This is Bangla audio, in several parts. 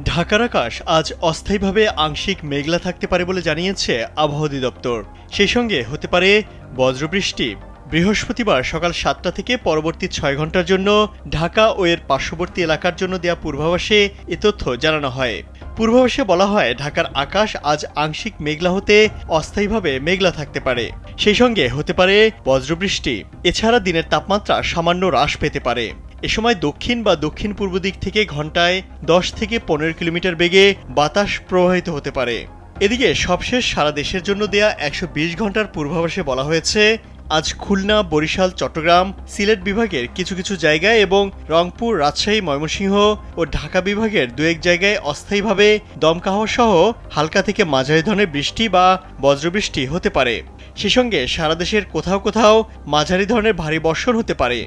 ঢাকার আকাশ আজ অস্থায়ীভাবে আংশিক মেঘলা থাকতে পারে বলে জানিয়েছে আবহাওয়া অধিদপ্তর। সেই সঙ্গে হতে পারে বজ্রবৃষ্টি। বৃহস্পতিবার সকাল ৭টা থেকে পরবর্তী ৬ ঘন্টার জন্য ঢাকা ও এর পার্শ্ববর্তী এলাকার জন্য দেয়া পূর্বাভাসে এ তথ্য জানানো হয়। পূর্বাভাসে বলা হয়, ঢাকার আকাশ আজ আংশিক মেঘলা হতে অস্থায়ীভাবে মেঘলা থাকতে পারে। সেই সঙ্গে হতে পারে বজ্রবৃষ্টি। এছাড়া দিনের তাপমাত্রা সামান্য হ্রাস পেতে পারে। এ সময় দক্ষিণ বা দক্ষিণ পূর্ব দিক থেকে ঘন্টায় ১০ থেকে ১৫ কিলোমিটার বেগে বাতাস প্রবাহিত হতে পারে। এদিকে সবশেষ সারা দেশের জন্য দেয়া ১২০ ঘন্টার পূর্বাভাসে বলা হয়েছে, আজ খুলনা, বরিশাল, চট্টগ্রাম, সিলেট বিভাগের কিছু কিছু জায়গায় এবং রংপুর, রাজশাহী, ময়মনসিংহ ও ঢাকা বিভাগের দু এক জায়গায় অস্থায়ীভাবে দমকা হাওয়া সহ হালকা থেকে মাঝারি ধরনের বৃষ্টি বা বজ্রবৃষ্টি হতে পারে। সেই সঙ্গে সারা দেশের কোথাও কোথাও মাঝারি ধরনের ভারী বর্ষণ হতে পারে।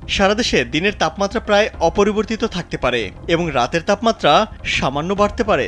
সারা দেশে দিনের তাপমাত্রা প্রায় অপরিবর্তিত থাকতে পারে এবং রাতের তাপমাত্রা সামান্য বাড়তে পারে।